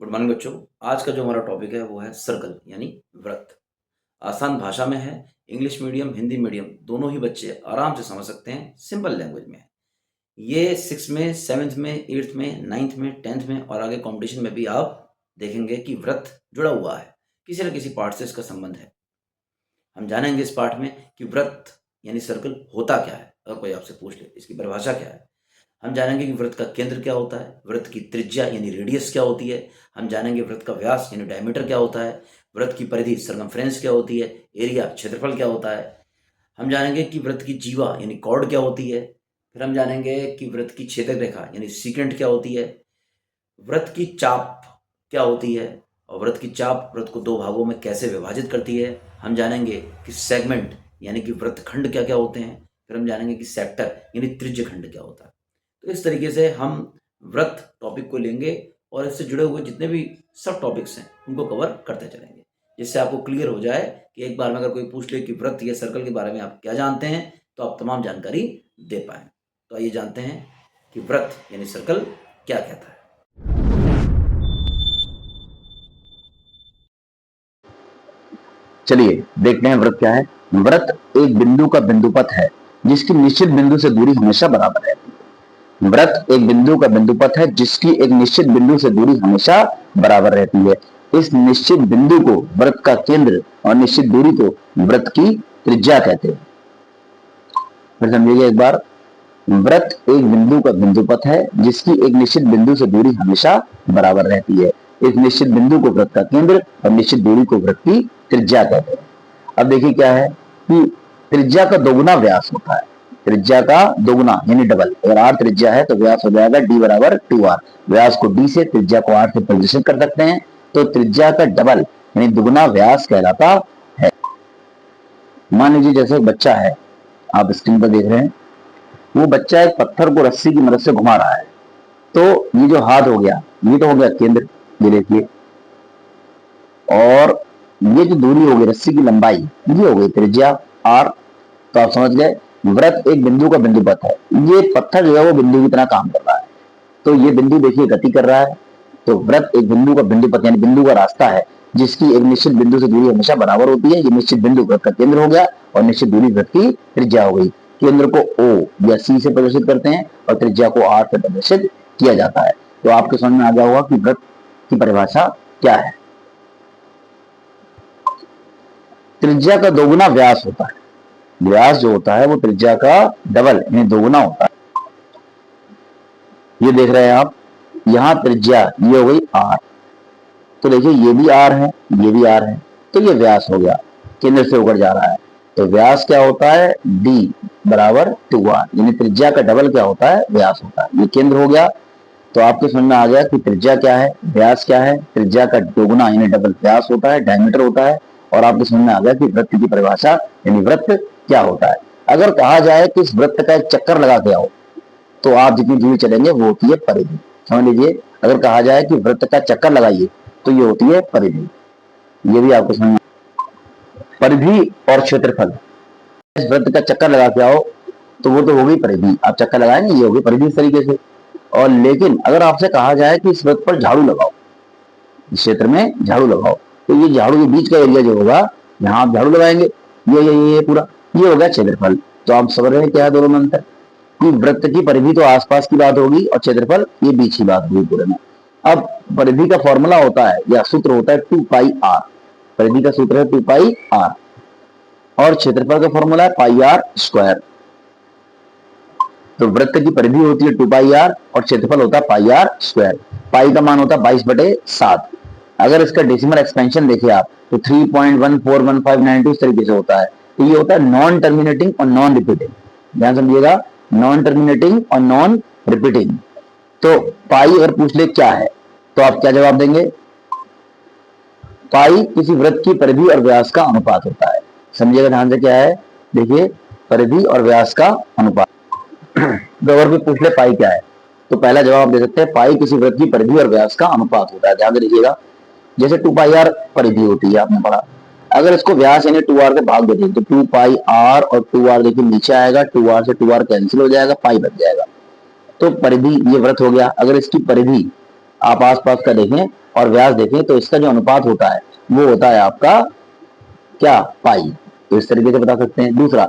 Good morning बच्चों। आज का जो हमारा टॉपिक है वो है सर्कल यानी वृत्त। आसान भाषा में है। इंग्लिश मीडियम हिंदी मीडियम दोनों ही बच्चे आराम से समझ सकते हैं। सिंपल लैंग्वेज में है ये। 6 में 7th में 8th में 9th में 10th में और आगे कंपटीशन में भी आप देखेंगे कि वृत्त जुड़ा हुआ है, किसी न किसी पार्ट से इसका संबंध है। हम जानेंगे इस पार्ट में कि वृत्त यानी सर्कल होता क्या है। अगर कोई आपसे पूछ ले इसकी परिभाषा क्या है। हम जानेंगे कि वृत्त का केंद्र क्या होता है, वृत्त की त्रिज्या यानी रेडियस क्या होती है। हम जानेंगे वृत्त का व्यास यानी डायमीटर क्या होता है, वृत्त की परिधि सरकमफ्रेंस क्या होती है, एरिया क्षेत्रफल क्या होता है। हम जानेंगे कि वृत्त की जीवा यानी कॉर्ड क्या होती है। फिर हम जानेंगे कि वृत्त की छेदक रेखा यानी सीकेंट क्या होती है, वृत्त की चाप क्या होती है और वृत्त की चाप वृत्त को दो भागों में कैसे विभाजित करती है। हम जानेंगे कि सेगमेंट यानी कि वृत्तखंड क्या क्या होते हैं। फिर हम जानेंगे कि सेक्टर यानी त्रिज्य खंड क्या होता है। तो इस तरीके से हम वृत्त टॉपिक को लेंगे और इससे जुड़े हुए जितने भी सब टॉपिक्स हैं उनको कवर करते चलेंगे, जिससे आपको क्लियर हो जाए कि एक बार में अगर कोई पूछ ले कि वृत्त या सर्कल के बारे में आप क्या जानते हैं तो आप तमाम जानकारी दे पाएँ। तो आइए जानते हैं कि वृत्त यानी सर्कल क्या कहता है। चलिए देखते हैं वृत्त क्या है। वृत्त एक बिंदु का बिंदुपथ है जिसकी निश्चित बिंदु से दूरी हमेशा बराबर रहती है। वृत्त एक बिंदु का बिंदुपथ है जिसकी एक निश्चित बिंदु से दूरी हमेशा बराबर रहती है। इस निश्चित बिंदु को वृत्त का केंद्र और निश्चित दूरी को वृत्त की त्रिज्या कहते हैं। फिर समझिएगा एक बार। वृत्त एक बिंदु का बिंदुपथ है जिसकी एक निश्चित बिंदु से दूरी हमेशा बराबर रहती है। इस निश्चित बिंदु को वृत्त का केंद्र और निश्चित दूरी को वृत्त की त्रिज्या कहते हैं। अब देखिए क्या है कि त्रिज्या का दोगुना व्यास होता है। त्रिज्या का दोगुना यानी डबल। अगर आर त्रिज्या है तो व्यास हो जाएगा डी बराबर 2r। व्यास को डी से त्रिज्या को आर से प्रदर्शित कर सकते हैं। तो त्रिज्या का डबल यानी दुगुना व्यास कहलाता है। मान लीजिए जैसे एक बच्चा है, आप स्क्रीन पर देख रहे हैं, वो बच्चा एक पत्थर को रस्सी की मदद से घुमा रहा है। तो ये जो हाथ हो गया ये तो हो गया केंद्र, ये देखिए, और ये जो दूरी हो गई रस्सी की लंबाई ये हो गई त्रिज्या आर। तो आप समझ गए वृत्त एक बिंदु का बिंदुपथ है। ये पत्थर जो है वो बिंदु की तरह काम कर रहा है। तो ये बिंदु देखिए गति कर रहा है। तो वृत्त एक बिंदु का बिंदुपथ यानी बिंदु का रास्ता है जिसकी एक निश्चित बिंदु से दूरी हमेशा बराबर होती है। ये निश्चित बिंदु वृत्त का केंद्र हो गया और निश्चित दूरी वृत्त की त्रिज्या हो गई। केंद्र को O या C से प्रदर्शित करते हैं और त्रिज्या को R से प्रदर्शित किया जाता है। तो आपके समझ में आ गया होगा कि वृत्त की परिभाषा क्या है। त्रिज्या का दोगुना व्यास होता है। व्यास जो होता है वो त्रिज्या का डबल यानी दोगुना होता है। ये देख रहे हैं आप, यहाँ त्रिज्या ये हो गई R। तो देखिए ये भी R है, ये भी R है, तो ये व्यास हो गया, केंद्र से होकर जा रहा है। तो व्यास क्या होता है D बराबर 2R, यानी त्रिज्या का डबल क्या होता है व्यास होता है। ये केंद्र हो गया। तो आपके समझ में आ गया कि त्रिज्या क्या है, व्यास क्या है। त्रिज्या का दोगुना यानी डबल व्यास होता है, डायमीटर होता है। और आपको समझ में आ गया कि वृत्त की परिभाषा यानी वृत्त क्या होता है। अगर कहा जाए कि इस वृत्त का एक चक्कर लगा के आओ तो आप जितनी दूरी चलेंगे वो होती है परिधि। समझ लीजिए, अगर कहा जाए कि वृत्त का चक्कर लगाइए तो ये होती है परिधि। ये भी आपको समझ में। परिधि और क्षेत्रफल। इस वृत्त का चक्कर लगा के आओ तो वो तो हो गई परिधि, आप चक्कर लगाएंगे ये होगी परिधि इस तरीके से। और लेकिन अगर आपसे कहा जाए कि इस वृत्त पर झाड़ू लगाओ, इस क्षेत्र में झाड़ू लगाओ, तो ये झाड़ू के बीच का एरिया जो होगा यहाँ आप झाड़ू लगाएंगे, ये पूरा ये हो गया क्षेत्रफल। तो आप समझ रहे हैं क्या है दोनों में अंतर, कि वृत्त की परिधि तो आसपास की बात होगी और क्षेत्रफल ये बीच की बात होगी पूरे में। अब परिधि का फॉर्मूला होता है या सूत्र होता है 2πr। परिधि का सूत्र है 2πr और क्षेत्रफल का फॉर्मूला है πr²। तो वृत्त की परिधि होती है 2πr और क्षेत्रफल होता है πr²। पाई का मान होता है 22/7। अगर इसका डेसिमल एक्सपेंशन देखिए आप तो 3.141592 इस तरीके से होता है। तो ये होता है नॉन टर्मिनेटिंग और नॉन रिपीटिंग। ध्यान समझिएगा, नॉन टर्मिनेटिंग और नॉन रिपीटिंग। तो पाई अगर पूछ ले क्या है तो आप क्या जवाब देंगे। पाई किसी वृत्त की परिधि और व्यास का अनुपात होता है। समझिएगा ध्यान से क्या है, देखिए परिधि और व्यास का अनुपात। तो अगर भी पूछ ले पाई क्या है तो पहला जवाब दे सकते हैं पाई किसी वृत्त की परिधि और व्यास का अनुपात होता है। ध्यान दीजिएगा, जैसे 2πr परिधि होती है आपने पढ़ा, अगर इसको व्यास यानी 2r से भाग देते तो 2πr और 2r देखिए नीचे आएगा, 2r से 2r कैंसिल हो जाएगा, पाई बच जाएगा। तो परिधि ये वृत्त हो गया। अगर इसकी परिधि आप आसपास का देखें और व्यास देखें तो इसका जो अनुपात होता है वो होता है आपका क्या, पाई। तो इस तरीके से बता सकते हैं। दूसरा,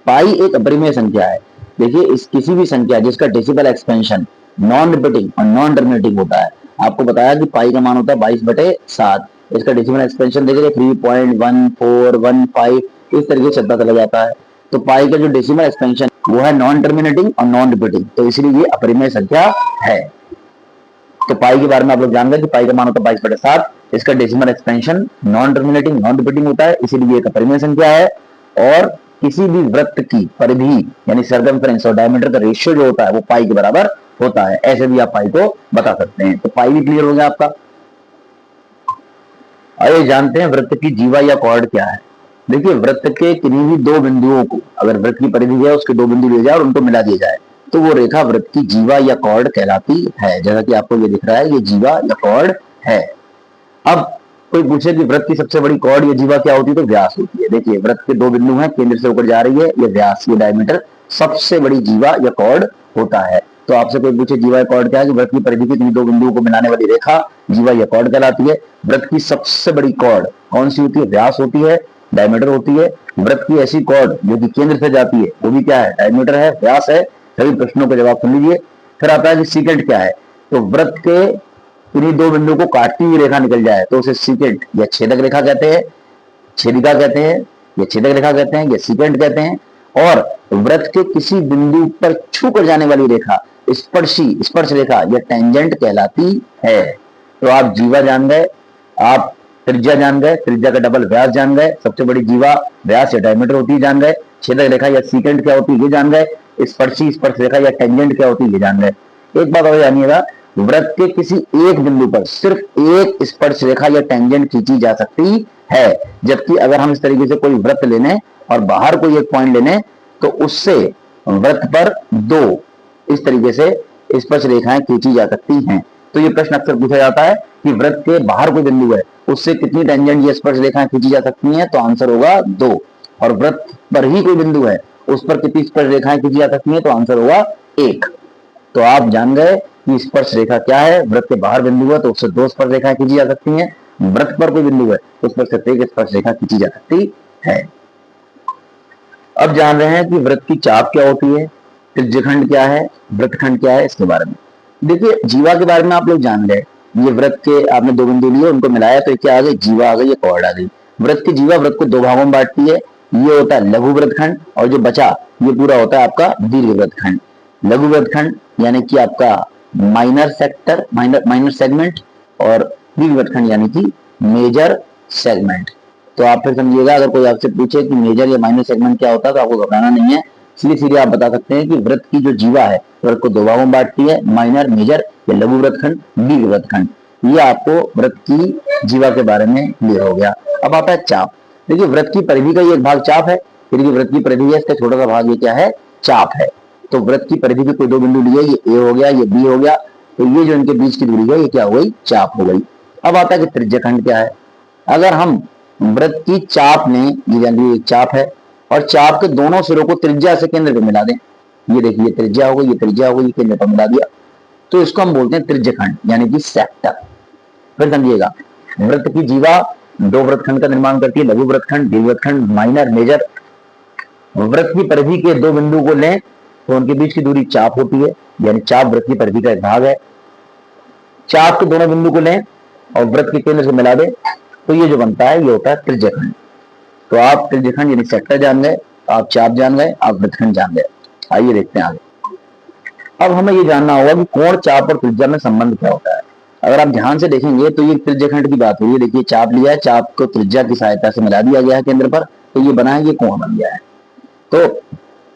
पाई एक अपरिमेय संख्या है। देखिए इस किसी भी संख्या जिसका डेसिमल एक्सपेंशन नॉन रिपीटिंग और नॉन टर्मिनेटिंग होता है, आपको बताया कि पाई का मान होता है 22/7, इसका डेसिमल एक्सपेंशन देखिए 3.1415, इस तरीके से चलता चला जाता है। तो पाई का जो डेसिमल एक्सपेंशन वो है नॉन टर्मिनेटिंग और नॉन रिपीटिंग, तो इसलिए ये अपरिमेय संख्या है। तो पाई के बारे में आप लोग जान गए कि पाई का मान होता है 22/7, इसका decimal expansion non terminating non repeating होता है, इसीलिए एक अपरिमेय संख्या है। और किसी भी वृत्त की परिधि यानी सर्कमफ्रेंस और डायमीटर का रेशियो जो होता है वो पाई के बराबर होता है। ऐसे भी आप पाई को बता सकते हैं। तो पाई भी क्लियर हो गया आपका। आइए जानते हैं वृत्त की जीवा या कॉर्ड क्या है। देखिए वृत्त के किन्हीं भी दो बिंदुओं को, अगर वृत्त की परिधि है उसके दो बिंदु लिए जाए और उनको मिला दिया जाए तो वो रेखा वृत्त की जीवा या कॉर्ड कहलाती है। जैसा कि आपको ये दिख रहा है, ये जीवा या कॉर्ड है। अब कोई पूछे कि वृत्त की सबसे बड़ी कॉर्ड या जीवा क्या होती है, तो व्यास होती है। देखिए वृत्त के दो बिंदु हैं, केंद्र से होकर जा रही है, ये व्यास, ये डायमीटर सबसे बड़ी जीवा या कॉर्ड होता है। तो आपसे कोई पूछे जीवा या कॉर्ड क्या है, कि वृत्त की परिधि के दो बिंदुओं को मिलाने वाली रेखा जीवा या कॉर्ड कहलाती है। वृत्त की सबसे बड़ी कॉर्ड कौन सी होती है, व्यास होती है, डायमीटर होती है। वृत्त की ऐसी कॉर्ड जो कि केंद्र से जाती है वो भी क्या है, डायमीटर है, व्यास है। सभी प्रश्नों का जवाब सुन लीजिए। फिर आता है कि सीकेंट क्या है, तो वृत्त के इन्हीं दो बिंदु को काटती हुई रेखा निकल जाए तो उसे सीकेंट या छेदक रेखा कहते हैं, छेदिका कहते हैं, या छेदक रेखा कहते हैं, या सीकेंट कहते हैं। और वृत्त के किसी बिंदु पर छू कर जाने वाली रेखा स्पर्श रेखा या टेंजेंट कहलाती है। तो आप जीवा जान गए, आप त्रिज्या जान गए, त्रिज्या का डबल व्यास जान गए, सबसे बड़ी जीवा व्यास या डायमीटर होती है जान गए, छेदक रेखा या सीकेंट क्या होती है ये जान गए, स्पर्श रेखा या टेंजेंट क्या होती है ये जान गए। एक बात और जानिएगा, वृत्त के किसी एक बिंदु पर सिर्फ एक स्पर्श रेखा या टेंजेंट खींची जा सकती है, जबकि अगर हम इस तरीके से कोई वृत्त लेने और बाहर कोई एक पॉइंट लेने तो उससे वृत्त पर दो इस तरीके से स्पर्श रेखाएं खींची जा सकती हैं। तो ये प्रश्न अक्सर पूछा जाता है कि वृत्त के बाहर कोई बिंदु है उससे कितनी टेंजेंट या स्पर्श रेखाएं खींची जा सकती हैं, तो आंसर होगा 2। और वृत्त पर ही कोई बिंदु है उस पर कितनी स्पर्श रेखाएं खींची जा सकती हैं, तो आंसर होगा 1। तो आप जान गए कि स्पर्श रेखा क्या है। वृत्त के बाहर बिंदु है तो उससे 2 स्पर्श रेखाएं खींची जा सकती हैं, वृत्त पर कोई बिंदु है तो उस पर सिर्फ 1 स्पर्श रेखा खींची जा सकती है। अब जान रहे हैं कि वृत्त की चाप क्या होती है, त्रिज्यखंड क्या है, वृत्तखंड क्या है, इसके बारे में। देखिए जीवा के बारे में आप लोग जान गए, ये वृत्त के आपने दो बिंदु लिए उनको मिलाया तो क्या आ गई, जीवा आ गई, ये कॉर्ड आ गई। वृत्त की जीवा वृत्त को दो भागों में बांटती है, ये होता है लघु वृत्तखंड और जो बचा ये पूरा होता है आपका दीर्घ वृत्तखंड। लघु वृत्तखंड यानी कि आपका माइनर सेक्टर माइनर सेगमेंट, और दीर्घ वृत्तखंड यानी कि मेजर सेगमेंट। तो आप फिर समझिएगा, अगर कोई आपसे पूछे कि मेजर या माइनर सेगमेंट क्या होता है तो आपको घबराना नहीं है, सीधे सीधे आप बता सकते हैं कि वृत्त की जो जीवा है वृत्त को दो भागों में बांटती है, माइनर, मेजर या लघु वृत्तखंड, दीर्घ वृत्तखंड। ये आपको वृत्त की जीवा के बारे में क्लियर हो गया। अब आता है चाप। देखिए वृत्त की परिधि का ये एक भाग चाप है, फिर वृत्त की परिधि है इसका छोटा सा भाग ये क्या है, चाप है। तो वृत्त की परिधि के कोई दो बिंदु लिए, ये ए हो गया, ये बी हो गया, तो ये जो इनके बीच की दूरी है ये क्या हो गई, चाप हो गई। अब आता है कि त्रिज्यखंड क्या है। अगर हम वृत्त की चाप में, ये चाप है और चाप के दोनों सिरों को त्रिज्या से केंद्र पे मिला दें, ये देखिए त्रिज्या हो गई, ये त्रिज्या हो गई, ये केंद्र पर मिला दिया, तो इसको हम बोलते हैं त्रिज्यखंड यानी कि सेक्टर। फिर समझिएगा, वृत्त की जीवा दो वृत्तखंड का निर्माण करती है, लघु वृत्तखंड, दीर्घ वृत्तखंड, माइनर, मेजर। वृत्त की परिधि के दो बिंदु को लें तो उनके बीच की दूरी चाप होती है, यानी चाप वृत्त की परिधि का एक भाग है। चाप के दोनों बिंदु को लें और वृत्त के केंद्र से मिला दें तो ये जो बनता है ये होता है त्रिज्यखंड। तो आप त्रिज्यखंड यानी सेक्टर जान गए, आप चाप जान गए, आप वृत्तखंड जान गए। आइए देखते हैं आगे। अब हमें ये जानना होगा कि कोण, चाप और त्रिज्या में संबंध क्या होता है। अगर आप ध्यान से देखेंगे तो ये त्रिज्यखंड की बात हो रही है। देखिए चाप लिया है, चाप को त्रिज्या की सहायता से मिला दिया गया है केंद्र पर, तो ये बना है, ये कोण बन गया है। तो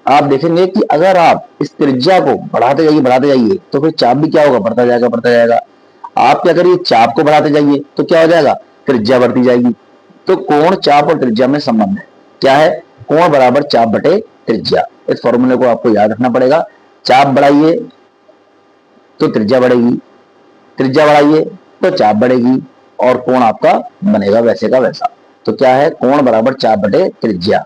आप देखेंगे कि अगर आप इस त्रिज्या को बढ़ाते जाइए तो फिर चाप भी क्या होगा, बढ़ता जाएगा, बढ़ता जाएगा। आप क्या करिए, चाप को बढ़ाते जाइए तो क्या हो जाएगा, त्रिज्या बढ़ती जाएगी। तो कोण, चाप और त्रिज्या में संबंध है। क्या है, कोण बराबर चाप बटे त्रिज्या। इस फॉर्मूले को आपको याद रखना पड़ेगा। चाप बढ़ाइए तो त्रिज्या बढ़ेगी, त्रिज्या बढ़ाइए तो चाप बढ़ेगी, और कोण आपका बनेगा वैसे का वैसा। तो क्या है, कोण बराबर चाप बटे त्रिज्या।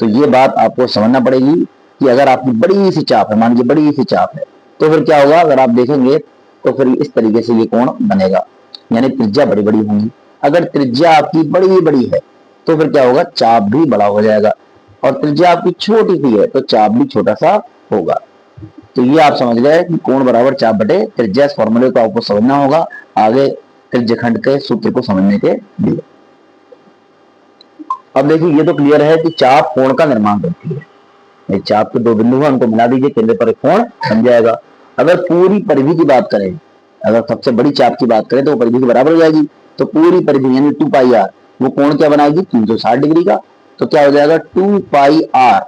तो ये बात आपको समझना पड़ेगी कि अगर आपकी बड़ी सी चाप है, मान लीजिए बड़ी सी चाप है, तो फिर क्या होगा, अगर आप देखेंगे तो फिर इस तरीके से ये कोण बनेगा। यानी त्रिज्या बड़ी बड़ी होंगी। अगर त्रिज्या आपकी बड़ी बड़ी है तो फिर क्या होगा, चाप भी बड़ा हो जाएगा, और त्रिज्या आपकी छोटी सी है तो चाप भी छोटा सा होगा। तो ये आप समझ गए कि कोण बराबर चाप बटे त्रिज्या। इस फॉर्मूले को आपको समझना होगा आगे त्रिज्यखंड के सूत्र को समझने के लिए। अब देखिए ये तो क्लियर है कि चाप कोण का निर्माण करती है। एक चाप के दो बिंदु हैं, उनको मिला दीजिए, केंद्र पर एक कोण बन जाएगा। अगर पूरी परिधि की बात करें, अगर सबसे बड़ी चाप की बात करें तो वो परिधि के बराबर हो जाएगी। तो पूरी परिधि यानी 2 पाई आर, वो कोण क्या बनाएगी, 360 डिग्री का। तो क्या हो जाएगा 2 पाई आर।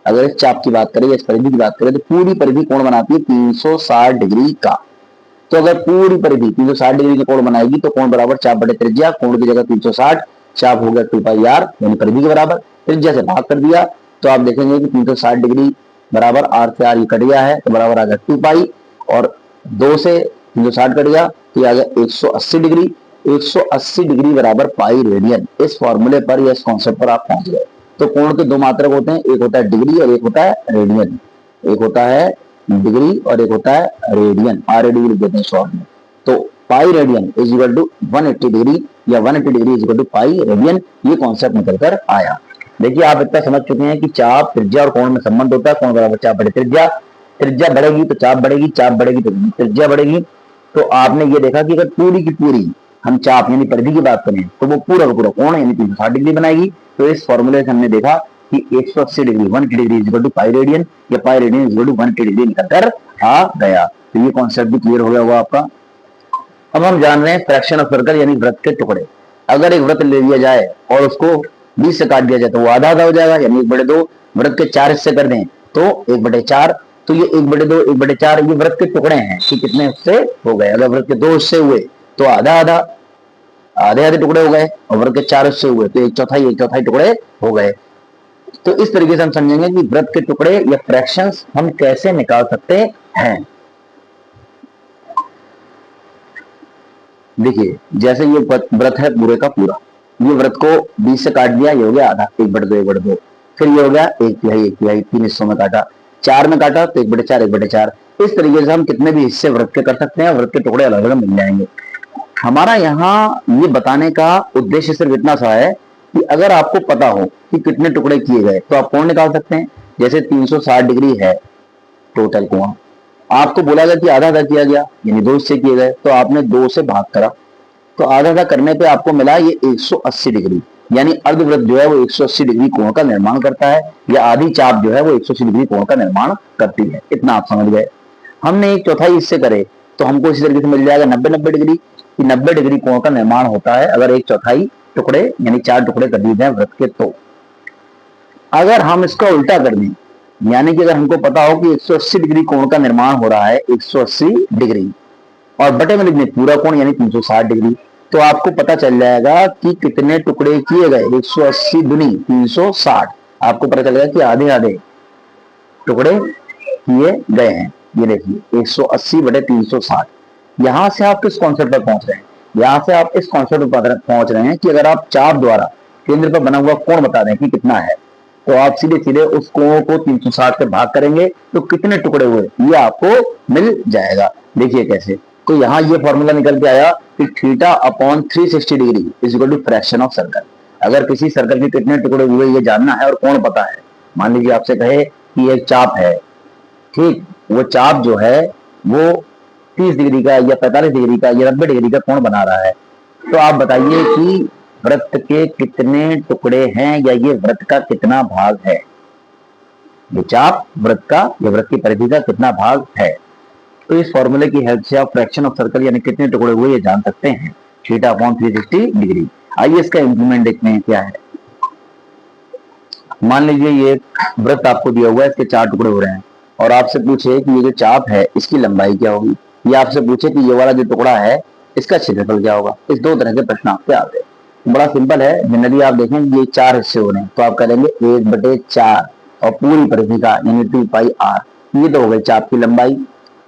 अगर इस चाप की बात करें या इस परिधि की बात करें तो पूरी परिधि कोण बनाती है 360 डिग्री का। तो अगर पूरी परिधि 360 डिग्री का कोण बनाएगी तो कोण बराबर चाप बटे त्रिज्या, कोण की जगह 360, चाप हो गया 2 पाई आर यानी परिधि के बराबर। त्रिज्या से भाग कर दिया तो आप देखेंगे कि 360 डिग्री बराबर आर से आर ये कट गया है तो बराबर आ गया 2 पाई, और 2 से 360 कट गया तो ये आ गया 180 डिग्री। 180 डिग्री बराबर पाई रेडियन। इस फॉर्मूले पर या इस कॉन्सेप्ट पर आप पहुंच गए। तो कोण के दो मात्रक होते हैं, एक होता है डिग्री और एक होता है रेडियन। एक होता है डिग्री और एक होता है रेडियन, आर डिग्री लिख देते हैं शॉर्ट में। तो pi radian is equal to 180 degree या 180 degree is equal to pi radian. ये कॉन्सेप्ट निकल कर आया। देखिए आप इतना समझ चुके हैं कि चाप त्रिज्या और कोण में संबंध होता है, कोण बराबर चाप बटे त्रिज्या। त्रिज्या बढ़ेगी तो चाप बढ़ेगी, चाप बढ़ेगी तो त्रिज्या बढ़ेगी। तो आपने ये देखा कि अगर पूरी की पूरी हम चाप यानी परिधि की बात करें तो वो पूरा का पूरा कोण यानी 360 डिग्री बनाएगी। तो इस फॉर्मूले से हमने देखा कि 180 degree 180 degree is equal to pi radian या pi radian is equal to 180 degree निकल कर आ गया। तो ये कॉन्सेप्ट भी क्लियर हो गया होगा आपका। अब हम जान रहे हैं फ्रैक्शन ऑफ सर्कल यानी वृत्त के टुकड़े। अगर एक वृत्त ले लिया जाए और उसको 20 से काट दिया जाए तो वो आधा आधा हो जाएगा, यानी 1/2। वृत्त के 4 हिस्से कर दें तो 1/4। तो ये 1/2 1/4 ये वृत्त के टुकड़े हैं कि कितने हिस्से हो गए। अगर वृत्त के 2 हिस्से हुए तो आधा आधा, आधे आधे टुकड़े हो गए, और वृत्त के 4 हिस्से हुए तो 1/4 टुकड़े हो गए। तो इस तरीके से हम समझेंगे कि वृत्त के टुकड़े या फ्रैक्शंस हम कैसे निकाल सकते हैं। देखिए जैसे ये व्रत है पूरे का पूरा, ये व्रत को 20 से काट दिया, ये हो गया आधा, 1/2 1/2। फिर ये हो गया 1/3 3 हिस्सों में काटा, 4 में काटा तो 1/4 1/4। इस तरीके से हम कितने भी हिस्से व्रत के कर सकते हैं, व्रत के टुकड़े अलग अलग मिल जाएंगे। हमारा यहाँ ये बताने का उद्देश्य सिर्फ इतना सा है कि अगर आपको पता हो कि कितने टुकड़े किए गए तो आप कोण निकाल सकते हैं। जैसे 360 डिग्री है टोटल कोण, आपको बोला गया कि आधा आधा किया गया यानी 2 हिस्से किए गए, तो आपने 2 से भाग करा तो आधा आधा करने पे आपको मिला ये 180 डिग्री। यानी अर्धवृत्त जो है वो 180 डिग्री कोण का निर्माण करता है, या आधी चाप जो है वो 180 डिग्री कोण का निर्माण करती है। इतना आप समझ गए। हमने 1/4 हिस्से करे तो हमको इसी तरीके से मिल जाएगा 90 डिग्री, कि 90 डिग्री कोण का निर्माण होता है अगर 1/4 टुकड़े यानी 4 टुकड़े कर दिए जाए वृत्त के। तो अगर हम इसका उल्टा कर दें, यानी कि अगर हमको पता हो कि 180 डिग्री कोण का निर्माण हो रहा है 180 डिग्री, और बटे में लिख दें पूरा कोण यानी 360 डिग्री, तो आपको पता चल जाएगा कि कितने टुकड़े किए गए। 180 दुनी 360, आपको पता चलेगा कि आधे आधे टुकड़े किए गए हैं। ये देखिए 180 बटे 360। यहां से आप किस कॉन्सेप्ट पर पहुंच रहे हैं, यहां से आप इस कॉन्सेप्ट पर पहुंच रहे हैं कि अगर आप चाप द्वारा केंद्र पर बना हुआ कोण बता दें कि कितना है, तो आप सीधे सीधे उस कोण को 360 से भाग करेंगे तो कितने टुकड़े हुए ये आपको मिल जाएगा। देखिए कैसे, तो यहाँ ये फॉर्मूला निकल के आया कि theta upon 360 degree is equal to fraction of circle. अगर किसी सर्कल के कितने टुकड़े हुए ये जानना है और कोण पता है, मान लीजिए आपसे कहे कि एक चाप है, ठीक, वो चाप जो है वो 30 डिग्री का या 45 डिग्री का या 90 डिग्री का कोण बना रहा है, तो आप बताइए कि वृत्त के कितने टुकड़े हैं या ये वृत्त का कितना भाग है। ये चाप वृत्त का या वृत्त की परिधि का कितना भाग है। तो इस फॉर्मूले की हेल्प से आप फ्रैक्शन ऑफ सर्कल यानी कितने टुकड़े हुए ये जान सकते हैं, थीटा अपॉन 360 डिग्री। आइए इसका इंप्लीमेंट देखते हैं क्या है। मान लीजिए ये वृत्त आपको दिया हुआ है, इसके 4 टुकड़े हो रहे हैं, और आपसे पूछे कि ये जो चाप है इसकी लंबाई क्या होगी, या आपसे पूछे कि ये वाला जो टुकड़ा है इसका क्षेत्रफल क्या होगा। इस दो तरह के प्रश्न आपसे आते हैं। बड़ा सिंपल है, जनरली आप देखें ये 4 हिस्से हो रहे हैं तो आप करेंगे 1/4 और पूरी परिधि का यानी 2 पाई आर, ये तो हो गई चाप की लंबाई,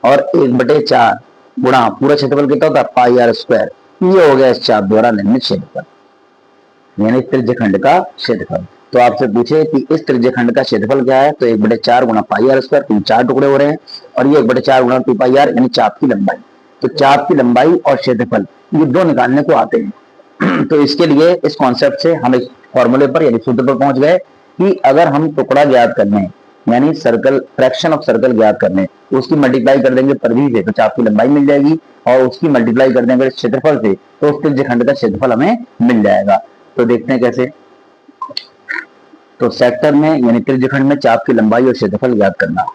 और 1/4 गुणा पूरा क्षेत्रफल कितना होता है पाई आर स्क्वायर, ये हो गया इस चाप द्वारा निर्मित क्षेत्रफल यानी त्रिज्यखंड का क्षेत्रफल। तो आपसे पूछे कि इस त्रिज्यखंड का क्षेत्रफल क्या है, तो 1/4 गुणा पाई आर स्क्वायर, तो 4 टुकड़े हो रहे हैं, और ये 1/4 गुणा 2 पाई आर यानी चाप की लंबाई। तो चाप की लंबाई और क्षेत्रफल ये दो निकालने को आते हैं। तो इसके लिए इस कॉन्सेप्ट से हम इस फॉर्मूले पर यानी सूत्र पर पहुंच गए कि अगर हम टुकड़ा ज्ञात करने यानी सर्कल फ्रैक्शन ऑफ सर्कल ज्ञात करने, उसकी मल्टीप्लाई कर देंगे परिधि से तो चाप की लंबाई मिल जाएगी, और उसकी मल्टीप्लाई कर देंगे क्षेत्रफल से तो उस त्रिज्यखंड का क्षेत्रफल हमें मिल जाएगा। तो देखते हैं कैसे। तो सेक्टर में यानी त्रिज्यखंड में चाप की लंबाई और क्षेत्रफल ज्ञात करना।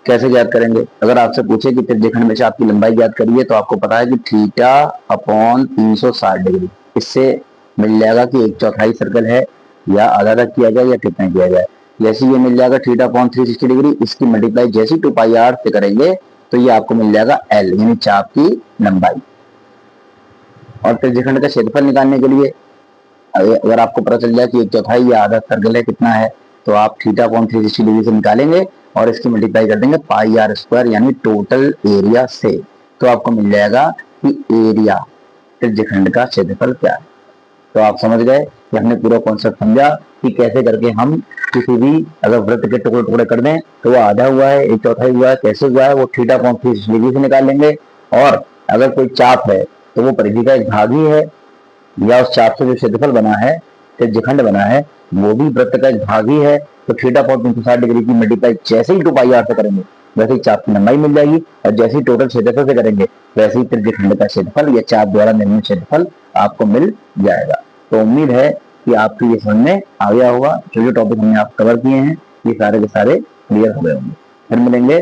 कैसे ज्ञात करेंगे? अगर आपसे पूछे कि त्रिज्यखंड में चाप की लंबाई ज्ञात करिए तो आपको पता है कि थीटा अपॉन 360 डिग्री, इससे मिल जाएगा कि 1/4 सर्कल है या आधा आधा किया जाए या कितना किया जाए। जैसे ये मिल जाएगा थीटा अपॉन 360 डिग्री, इसकी मल्टीप्लाई जैसी 2πr से करेंगे तो ये आपको मिल जाएगा एल यानी चाप की लंबाई। और त्रिज्यखंड का क्षेत्रफल निकालने के लिए अगर आपको पता चल जाए कि 1/4 या आधा सर्कल है कितना है, तो आप थीटा अपॉन 360 डिग्री से निकालेंगे और इसकी मल्टीप्लाई कर देंगे πr² यानी टोटल एरिया से, तो आपको मिल जाएगा कि एरिया त्रिज्यखंड का क्षेत्रफल क्या है। तो आप समझ गए कि हमने पूरा कॉन्सेप्ट समझा कि कैसे करके हम किसी भी अगर वृत्त के टुकड़े टुकड़े कर दें तो वो आधा हुआ है 1/4 हुआ है, कैसे हुआ है वो थीटा अपॉन 360 डिग्री से निकाल लेंगे। और अगर कोई चाप है तो वो परिधि का एक भाग ही है, या उस चाप से जो क्षेत्रफल बना है त्रिज्यखंड बना है वो भी वृत्त का एक भाग ही है। तो थीटा अपॉन 360 डिग्री की मल्टीप्लाई जैसे ही 2πr से करेंगे वैसे ही चाप की लंबाई मिल जाएगी, और जैसे ही टोटल क्षेत्रफल से करेंगे वैसे ही त्रिज्यखंड का क्षेत्रफल या चाप द्वारा निर्मित क्षेत्रफल आपको मिल जाएगा। तो उम्मीद है कि आपको ये समझ में आ गया होगा। जो टॉपिक हमने आप कवर किए हैं ये सारे के सारे क्लियर हो गए होंगे। फिर मिलेंगे